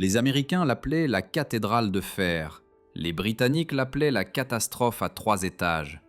Les Américains l'appelaient la cathédrale de fer. Les Britanniques l'appelaient la catastrophe à 3 étages.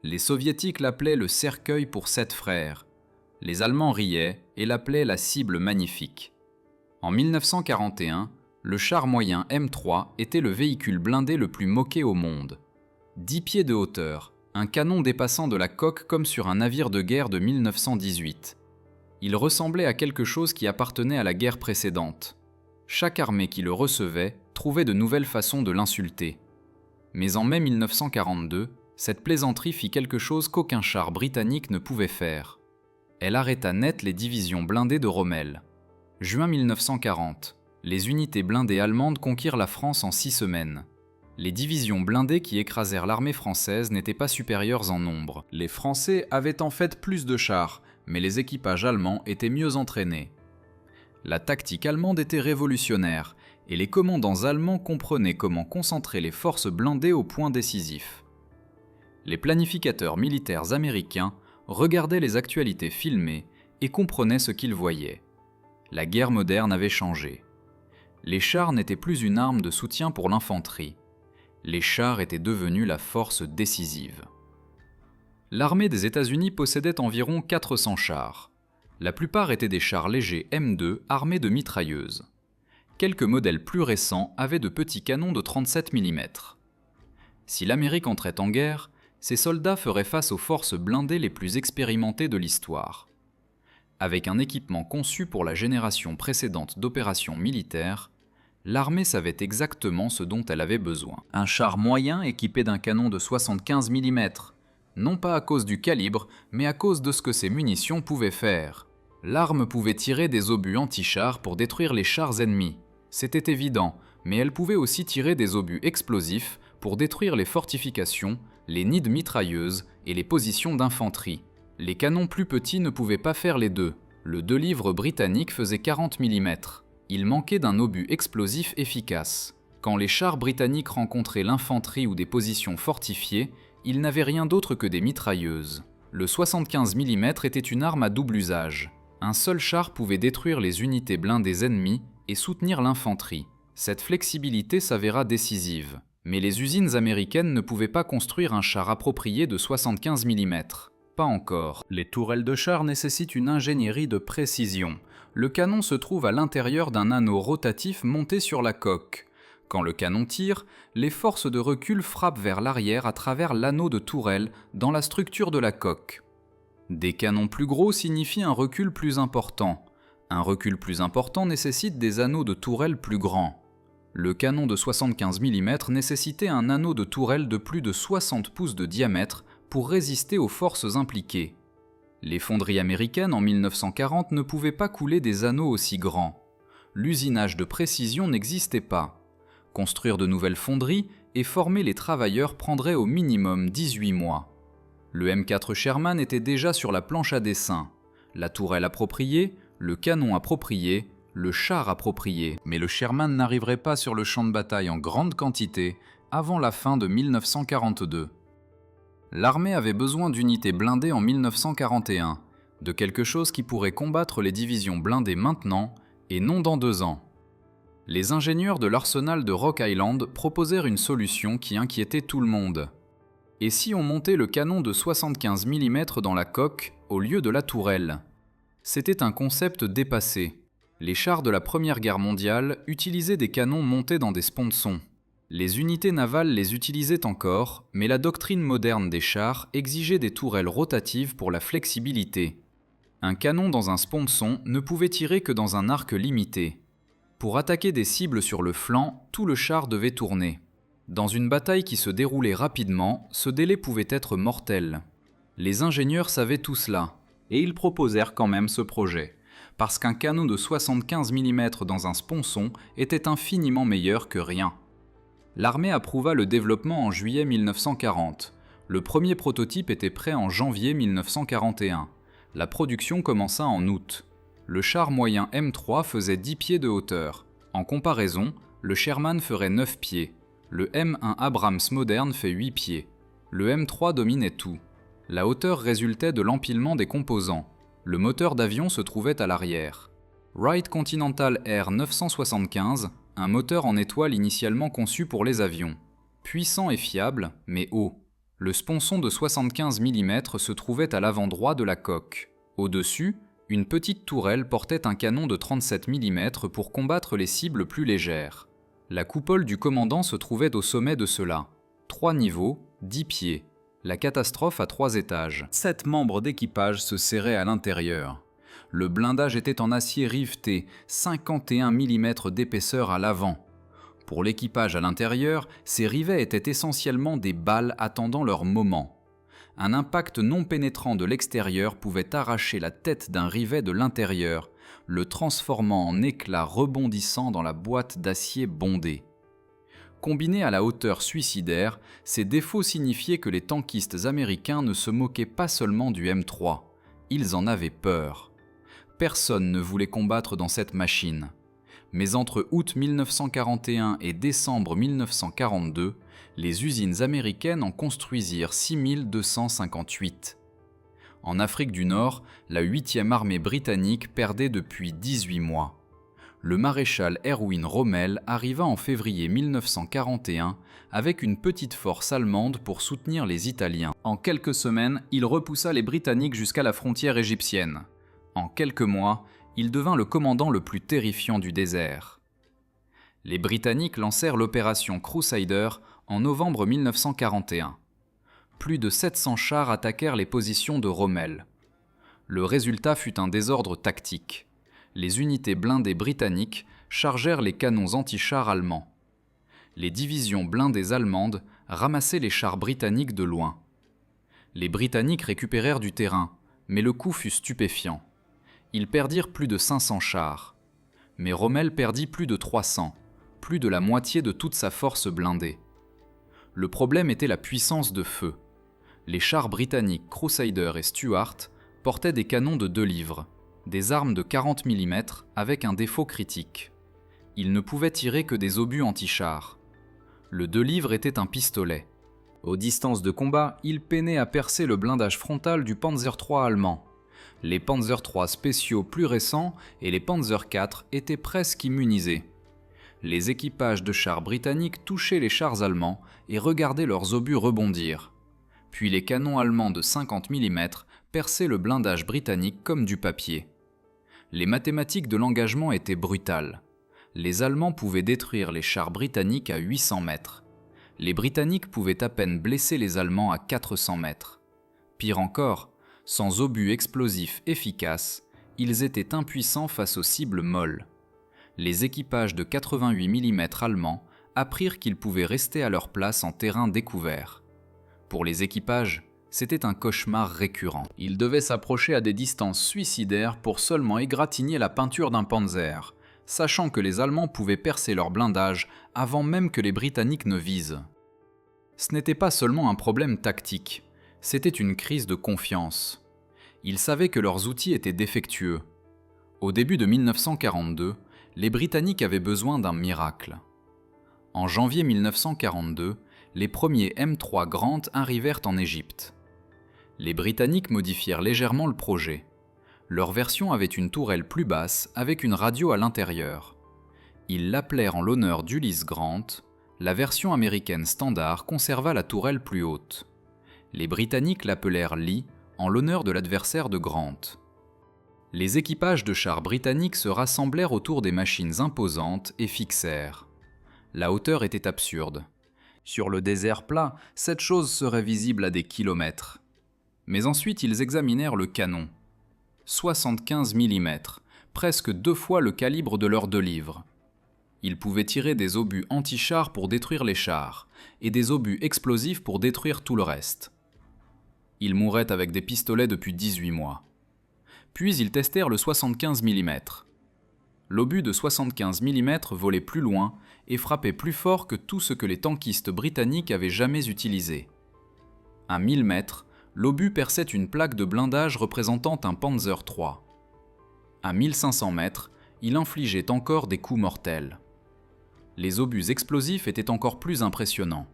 Les Soviétiques l'appelaient le cercueil pour 7 frères. Les Allemands riaient et l'appelaient la cible magnifique. En 1941, le char moyen M3 était le véhicule blindé le plus moqué au monde. 10 pieds de hauteur, un canon dépassant de la coque comme sur un navire de guerre de 1918. Il ressemblait à quelque chose qui appartenait à la guerre précédente. Chaque armée qui le recevait trouvait de nouvelles façons de l'insulter. Mais en mai 1942, cette plaisanterie fit quelque chose qu'aucun char britannique ne pouvait faire. Elle arrêta net les divisions blindées de Rommel. Juin 1940, les unités blindées allemandes conquirent la France en 6 semaines. Les divisions blindées qui écrasèrent l'armée française n'étaient pas supérieures en nombre. Les Français avaient en fait plus de chars, mais les équipages allemands étaient mieux entraînés. La tactique allemande était révolutionnaire, et les commandants allemands comprenaient comment concentrer les forces blindées au point décisif. Les planificateurs militaires américains regardaient les actualités filmées et comprenaient ce qu'ils voyaient. La guerre moderne avait changé. Les chars n'étaient plus une arme de soutien pour l'infanterie. Les chars étaient devenus la force décisive. L'armée des États-Unis possédait environ 400 chars. La plupart étaient des chars légers M2 armés de mitrailleuses. Quelques modèles plus récents avaient de petits canons de 37 mm. Si l'Amérique entrait en guerre, ses soldats feraient face aux forces blindées les plus expérimentées de l'histoire. Avec un équipement conçu pour la génération précédente d'opérations militaires, l'armée savait exactement ce dont elle avait besoin. Un char moyen équipé d'un canon de 75 mm, non pas à cause du calibre, mais à cause de ce que ses munitions pouvaient faire. L'arme pouvait tirer des obus anti-chars pour détruire les chars ennemis. C'était évident, mais elle pouvait aussi tirer des obus explosifs pour détruire les fortifications, les nids de mitrailleuses et les positions d'infanterie. Les canons plus petits ne pouvaient pas faire les deux. Le 2 livres britannique faisait 40 mm. Il manquait d'un obus explosif efficace. Quand les chars britanniques rencontraient l'infanterie ou des positions fortifiées, ils n'avaient rien d'autre que des mitrailleuses. Le 75 mm était une arme à double usage. Un seul char pouvait détruire les unités blindées ennemies et soutenir l'infanterie. Cette flexibilité s'avéra décisive. Mais les usines américaines ne pouvaient pas construire un char approprié de 75 mm. Pas encore. Les tourelles de char nécessitent une ingénierie de précision. Le canon se trouve à l'intérieur d'un anneau rotatif monté sur la coque. Quand le canon tire, les forces de recul frappent vers l'arrière à travers l'anneau de tourelle dans la structure de la coque. Des canons plus gros signifient un recul plus important. Un recul plus important nécessite des anneaux de tourelle plus grands. Le canon de 75 mm nécessitait un anneau de tourelle de plus de 60 pouces de diamètre pour résister aux forces impliquées. Les fonderies américaines en 1940 ne pouvaient pas couler des anneaux aussi grands. L'usinage de précision n'existait pas. Construire de nouvelles fonderies et former les travailleurs prendrait au minimum 18 mois. Le M4 Sherman était déjà sur la planche à dessin. La tourelle appropriée, le canon approprié, le char approprié. Mais le Sherman n'arriverait pas sur le champ de bataille en grande quantité avant la fin de 1942. L'armée avait besoin d'unités blindées en 1941, de quelque chose qui pourrait combattre les divisions blindées maintenant et non dans 2 ans. Les ingénieurs de l'arsenal de Rock Island proposèrent une solution qui inquiétait tout le monde. Et si on montait le canon de 75 mm dans la coque au lieu de la tourelle? C'était un concept dépassé. Les chars de la Première Guerre mondiale utilisaient des canons montés dans des sponsons. Les unités navales les utilisaient encore, mais la doctrine moderne des chars exigeait des tourelles rotatives pour la flexibilité. Un canon dans un sponson ne pouvait tirer que dans un arc limité. Pour attaquer des cibles sur le flanc, tout le char devait tourner. Dans une bataille qui se déroulait rapidement, ce délai pouvait être mortel. Les ingénieurs savaient tout cela, et ils proposèrent quand même ce projet, parce qu'un canon de 75 mm dans un sponson était infiniment meilleur que rien. L'armée approuva le développement en juillet 1940. Le premier prototype était prêt en janvier 1941. La production commença en août. Le char moyen M3 faisait 10 pieds de hauteur. En comparaison, le Sherman ferait 9 pieds. Le M1 Abrams moderne fait 8 pieds. Le M3 dominait tout. La hauteur résultait de l'empilement des composants. Le moteur d'avion se trouvait à l'arrière. Wright Continental Air 975, Un moteur en étoile initialement conçu pour les avions. Puissant et fiable, mais haut. Le sponson de 75 mm se trouvait à l'avant droit de la coque. Au-dessus, une petite tourelle portait un canon de 37 mm pour combattre les cibles plus légères. La coupole du commandant se trouvait au sommet de cela. 3 niveaux, 10 pieds. La catastrophe à 3 étages. 7 membres d'équipage se serraient à l'intérieur. Le blindage était en acier riveté, 51 mm d'épaisseur à l'avant. Pour l'équipage à l'intérieur, ces rivets étaient essentiellement des balles attendant leur moment. Un impact non pénétrant de l'extérieur pouvait arracher la tête d'un rivet de l'intérieur, le transformant en éclats rebondissant dans la boîte d'acier bondée. Combinés à la hauteur suicidaire, ces défauts signifiaient que les tankistes américains ne se moquaient pas seulement du M3, ils en avaient peur. Personne ne voulait combattre dans cette machine. Mais entre août 1941 et décembre 1942, les usines américaines en construisirent 6258. En Afrique du Nord, la 8e armée britannique perdait depuis 18 mois. Le maréchal Erwin Rommel arriva en février 1941 avec une petite force allemande pour soutenir les Italiens. En quelques semaines, il repoussa les Britanniques jusqu'à la frontière égyptienne. En quelques mois, il devint le commandant le plus terrifiant du désert. Les Britanniques lancèrent l'opération Crusader en novembre 1941. Plus de 700 chars attaquèrent les positions de Rommel. Le résultat fut un désordre tactique. Les unités blindées britanniques chargèrent les canons anti-chars allemands. Les divisions blindées allemandes ramassaient les chars britanniques de loin. Les Britanniques récupérèrent du terrain, mais le coup fut stupéfiant. Ils perdirent plus de 500 chars. Mais Rommel perdit plus de 300, plus de la moitié de toute sa force blindée. Le problème était la puissance de feu. Les chars britanniques Crusader et Stuart portaient des canons de 2 livres, des armes de 40 mm avec un défaut critique. Ils ne pouvaient tirer que des obus anti-chars. Le 2 livres était un pistolet. Aux distances de combat, il peinait à percer le blindage frontal du Panzer III allemand. Les Panzer III spéciaux plus récents et les Panzer IV étaient presque immunisés. Les équipages de chars britanniques touchaient les chars allemands et regardaient leurs obus rebondir. Puis les canons allemands de 50 mm perçaient le blindage britannique comme du papier. Les mathématiques de l'engagement étaient brutales. Les Allemands pouvaient détruire les chars britanniques à 800 mètres. Les Britanniques pouvaient à peine blesser les Allemands à 400 mètres. Pire encore, sans obus explosifs efficaces, ils étaient impuissants face aux cibles molles. Les équipages de 88 mm allemands apprirent qu'ils pouvaient rester à leur place en terrain découvert. Pour les équipages, c'était un cauchemar récurrent. Ils devaient s'approcher à des distances suicidaires pour seulement égratigner la peinture d'un panzer, sachant que les Allemands pouvaient percer leur blindage avant même que les Britanniques ne visent. Ce n'était pas seulement un problème tactique, c'était une crise de confiance. Ils savaient que leurs outils étaient défectueux. Au début de 1942, les Britanniques avaient besoin d'un miracle. En janvier 1942, les premiers M3 Grant arrivèrent en Égypte. Les Britanniques modifièrent légèrement le projet. Leur version avait une tourelle plus basse avec une radio à l'intérieur. Ils l'appelèrent en l'honneur d'Ulysse Grant. La version américaine standard conserva la tourelle plus haute. Les Britanniques l'appelèrent Lee en l'honneur de l'adversaire de Grant. Les équipages de chars britanniques se rassemblèrent autour des machines imposantes et fixèrent. La hauteur était absurde. Sur le désert plat, cette chose serait visible à des kilomètres. Mais ensuite ils examinèrent le canon. 75 mm, presque 2 fois le calibre de leurs 2 livres. Ils pouvaient tirer des obus anti-chars pour détruire les chars, et des obus explosifs pour détruire tout le reste. Ils mouraient avec des pistolets depuis 18 mois. Puis ils testèrent le 75 mm. L'obus de 75 mm volait plus loin et frappait plus fort que tout ce que les tankistes britanniques avaient jamais utilisé. À 1000 mètres, l'obus perçait une plaque de blindage représentant un Panzer III. À 1500 mètres, il infligeait encore des coups mortels. Les obus explosifs étaient encore plus impressionnants.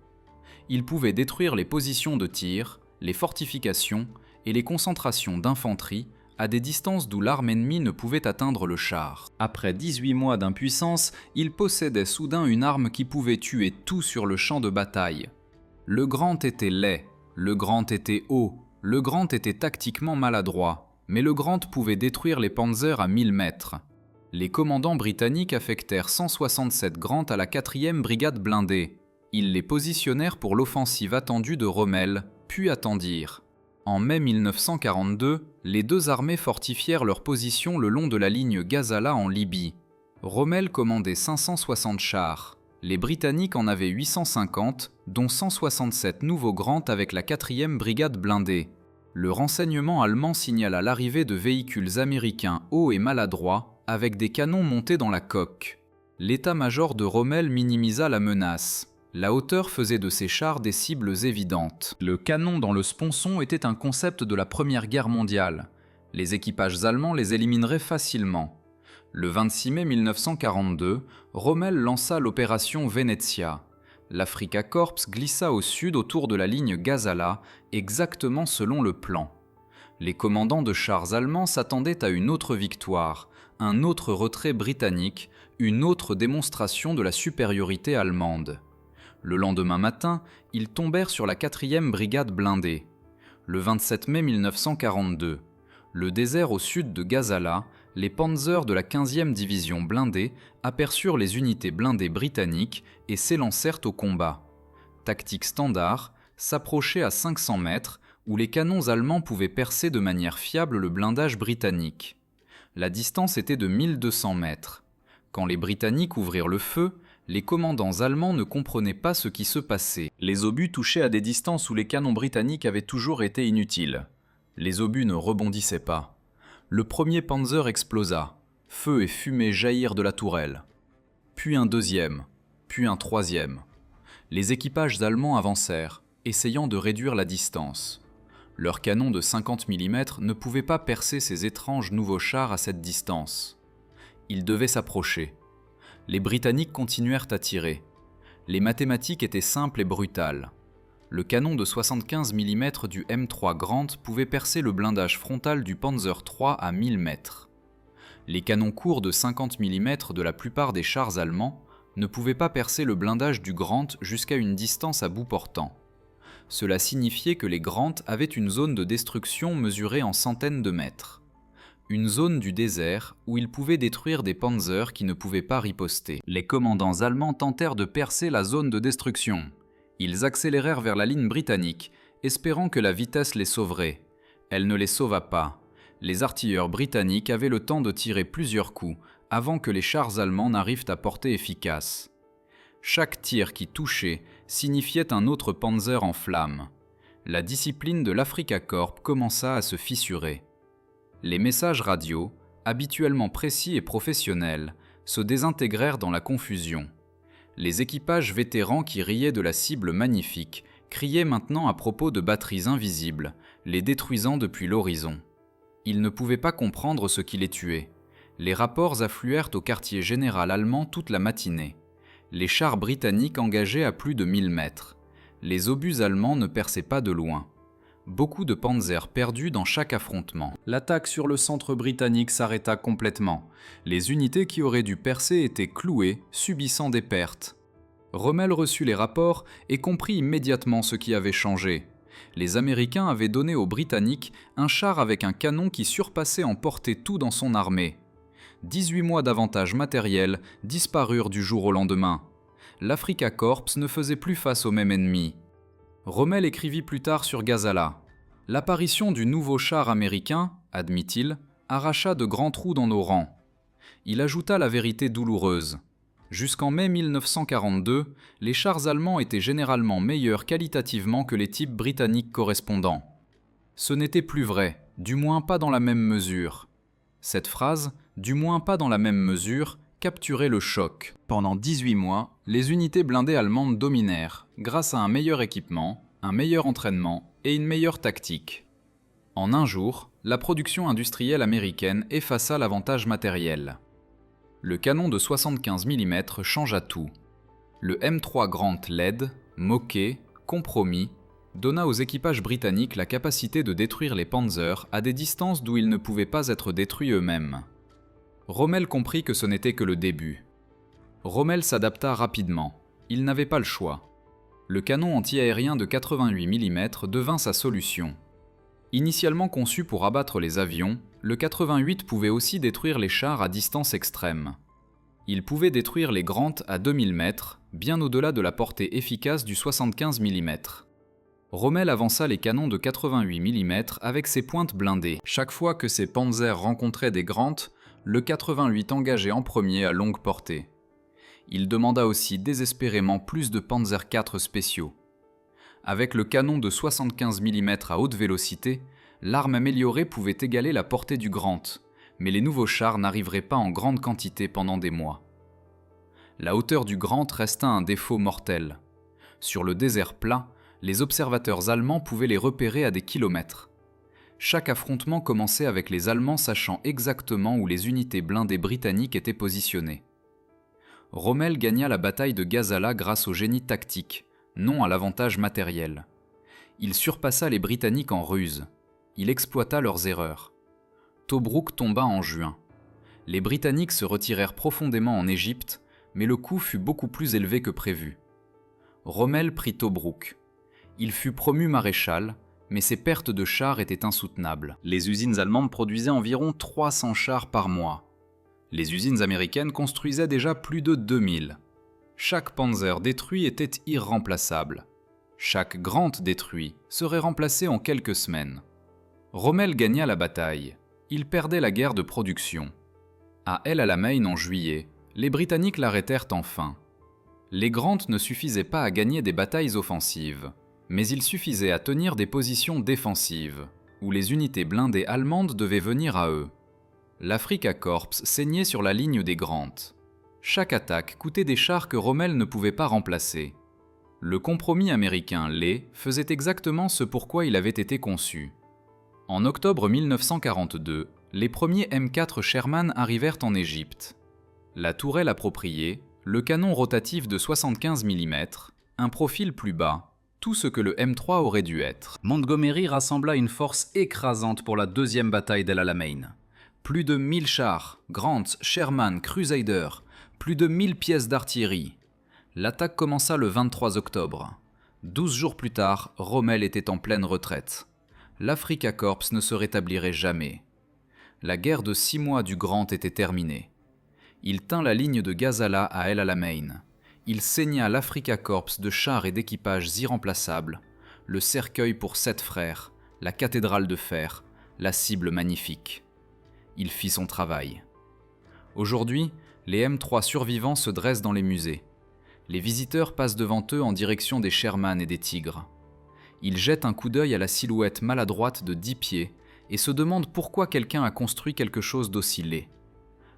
Ils pouvaient détruire les positions de tir, les fortifications et les concentrations d'infanterie à des distances d'où l'arme ennemie ne pouvait atteindre le char. Après 18 mois d'impuissance, il possédait soudain une arme qui pouvait tuer tout sur le champ de bataille. Le Grant était laid, le Grant était haut, le Grant était tactiquement maladroit, mais le Grant pouvait détruire les Panzers à 1000 mètres. Les commandants britanniques affectèrent 167 Grant à la 4e brigade blindée. Ils les positionnèrent pour l'offensive attendue de Rommel, puis attendirent. En mai 1942, les deux armées fortifièrent leur position le long de la ligne Gazala en Libye. Rommel commandait 560 chars. Les Britanniques en avaient 850, dont 167 nouveaux Grant avec la 4e brigade blindée. Le renseignement allemand signala l'arrivée de véhicules américains hauts et maladroits, avec des canons montés dans la coque. L'état-major de Rommel minimisa la menace. La hauteur faisait de ces chars des cibles évidentes. Le canon dans le sponson était un concept de la Première Guerre mondiale. Les équipages allemands les élimineraient facilement. Le 26 mai 1942, Rommel lança l'opération Venezia. L'Africa Corps glissa au sud autour de la ligne Gazala, exactement selon le plan. Les commandants de chars allemands s'attendaient à une autre victoire, un autre retrait britannique, une autre démonstration de la supériorité allemande. Le lendemain matin, ils tombèrent sur la 4e brigade blindée. Le 27 mai 1942, le désert au sud de Gazala, les Panzers de la 15e division blindée aperçurent les unités blindées britanniques et s'élancèrent au combat. Tactique standard, s'approcher à 500 mètres, où les canons allemands pouvaient percer de manière fiable le blindage britannique. La distance était de 1200 mètres. Quand les Britanniques ouvrirent le feu, les commandants allemands ne comprenaient pas ce qui se passait. Les obus touchaient à des distances où les canons britanniques avaient toujours été inutiles. Les obus ne rebondissaient pas. Le premier Panzer explosa. Feu et fumée jaillirent de la tourelle. Puis un deuxième, puis un troisième. Les équipages allemands avancèrent, essayant de réduire la distance. Leurs canons de 50 mm ne pouvaient pas percer ces étranges nouveaux chars à cette distance. Ils devaient s'approcher. Les Britanniques continuèrent à tirer. Les mathématiques étaient simples et brutales. Le canon de 75 mm du M3 Grant pouvait percer le blindage frontal du Panzer III à 1000 mètres. Les canons courts de 50 mm de la plupart des chars allemands ne pouvaient pas percer le blindage du Grant jusqu'à une distance à bout portant. Cela signifiait que les Grant avaient une zone de destruction mesurée en centaines de mètres. Une zone du désert où ils pouvaient détruire des panzers qui ne pouvaient pas riposter. Les commandants allemands tentèrent de percer la zone de destruction. Ils accélérèrent vers la ligne britannique, espérant que la vitesse les sauverait. Elle ne les sauva pas. Les artilleurs britanniques avaient le temps de tirer plusieurs coups avant que les chars allemands n'arrivent à portée efficace. Chaque tir qui touchait signifiait un autre panzer en flammes. La discipline de l'Africa Corps commença à se fissurer. Les messages radio, habituellement précis et professionnels, se désintégrèrent dans la confusion. Les équipages vétérans qui riaient de la cible magnifique criaient maintenant à propos de batteries invisibles, les détruisant depuis l'horizon. Ils ne pouvaient pas comprendre ce qui les tuait. Les rapports affluèrent au quartier général allemand toute la matinée. Les chars britanniques engageaient à plus de 1000 mètres. Les obus allemands ne perçaient pas de loin. Beaucoup de panzers perdus dans chaque affrontement. L'attaque sur le centre britannique s'arrêta complètement. Les unités qui auraient dû percer étaient clouées, subissant des pertes. Rommel reçut les rapports et comprit immédiatement ce qui avait changé. Les Américains avaient donné aux Britanniques un char avec un canon qui surpassait en portée tout dans son armée. 18 mois d'avantage matériel disparurent du jour au lendemain. L'Africa Corps ne faisait plus face au même ennemi. Rommel écrivit plus tard sur Gazala. « L'apparition du nouveau char américain, admit-il, arracha de grands trous dans nos rangs. » Il ajouta la vérité douloureuse. Jusqu'en mai 1942, les chars allemands étaient généralement meilleurs qualitativement que les types britanniques correspondants. Ce n'était plus vrai, du moins pas dans la même mesure. Cette phrase, du moins pas dans la même mesure, capturait le choc. Pendant 18 mois, les unités blindées allemandes dominèrent, grâce à un meilleur équipement, un meilleur entraînement et une meilleure tactique. En un jour, la production industrielle américaine effaça l'avantage matériel. Le canon de 75 mm changea tout. Le M3 Grant laid, moqué, compromis, donna aux équipages britanniques la capacité de détruire les Panzers à des distances d'où ils ne pouvaient pas être détruits eux-mêmes. Rommel comprit que ce n'était que le début. Rommel s'adapta rapidement, il n'avait pas le choix. Le canon anti-aérien de 88 mm devint sa solution. Initialement conçu pour abattre les avions, le 88 pouvait aussi détruire les chars à distance extrême. Il pouvait détruire les Grant à 2000 mètres, bien au-delà de la portée efficace du 75 mm. Rommel avança les canons de 88 mm avec ses pointes blindées. Chaque fois que ses Panzers rencontraient des Grant, le 88 engageait en premier à longue portée. Il demanda aussi désespérément plus de Panzer IV spéciaux. Avec le canon de 75 mm à haute vélocité, l'arme améliorée pouvait égaler la portée du Grant, mais les nouveaux chars n'arriveraient pas en grande quantité pendant des mois. La hauteur du Grant resta un défaut mortel. Sur le désert plat, les observateurs allemands pouvaient les repérer à des kilomètres. Chaque affrontement commençait avec les Allemands sachant exactement où les unités blindées britanniques étaient positionnées. Rommel gagna la bataille de Gazala grâce au génie tactique, non à l'avantage matériel. Il surpassa les Britanniques en ruse. Il exploita leurs erreurs. Tobrouk tomba en juin. Les Britanniques se retirèrent profondément en Égypte, mais le coût fut beaucoup plus élevé que prévu. Rommel prit Tobrouk. Il fut promu maréchal, mais ses pertes de chars étaient insoutenables. Les usines allemandes produisaient environ 300 chars par mois. Les usines américaines construisaient déjà plus de 2000. Chaque Panzer détruit était irremplaçable. Chaque Grant détruit serait remplacé en quelques semaines. Rommel gagna la bataille. Il perdait la guerre de production. À El Alamein en juillet, les Britanniques l'arrêtèrent enfin. Les Grant ne suffisaient pas à gagner des batailles offensives, mais ils suffisaient à tenir des positions défensives, où les unités blindées allemandes devaient venir à eux. L'Afrika Korps saignait sur la ligne des Grant. Chaque attaque coûtait des chars que Rommel ne pouvait pas remplacer. Le compromis américain Lee faisait exactement ce pourquoi il avait été conçu. En octobre 1942, les premiers M4 Sherman arrivèrent en Égypte. La tourelle appropriée, le canon rotatif de 75 mm, un profil plus bas, tout ce que le M3 aurait dû être. Montgomery rassembla une force écrasante pour la deuxième bataille d'El Alamein. Plus de 1000 chars, Grant, Sherman, Crusader, plus de 1000 pièces d'artillerie. L'attaque commença le 23 octobre. 12 jours plus tard, Rommel était en pleine retraite. L'Afrika Korps ne se rétablirait jamais. La guerre de 6 mois du Grant était terminée. Il tint la ligne de Gazala à El Alamein. Il saigna l'Afrika Korps de chars et d'équipages irremplaçables, le cercueil pour 7 frères, la cathédrale de fer, la cible magnifique. Il fit son travail. Aujourd'hui, les M3 survivants se dressent dans les musées. Les visiteurs passent devant eux en direction des Sherman et des Tigres. Ils jettent un coup d'œil à la silhouette maladroite de 10 pieds et se demandent pourquoi quelqu'un a construit quelque chose d'aussi laid.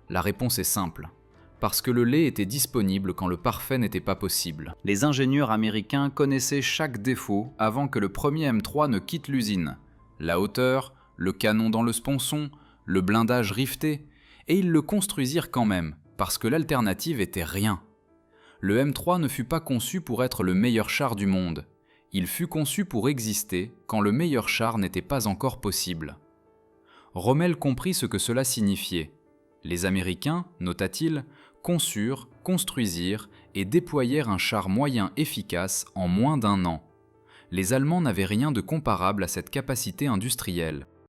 La réponse est simple. Parce que le laid était disponible quand le parfait n'était pas possible. Les ingénieurs américains connaissaient chaque défaut avant que le premier M3 ne quitte l'usine. La hauteur, le canon dans le sponson, le blindage rifté, et ils le construisirent quand même, parce que l'alternative était rien. Le M3 ne fut pas conçu pour être le meilleur char du monde. Il fut conçu pour exister quand le meilleur char n'était pas encore possible. Rommel comprit ce que cela signifiait. Les Américains, nota-t-il, conçurent, construisirent et déployèrent un char moyen efficace en moins d'1 an. Les Allemands n'avaient rien de comparable à cette capacité industrielle.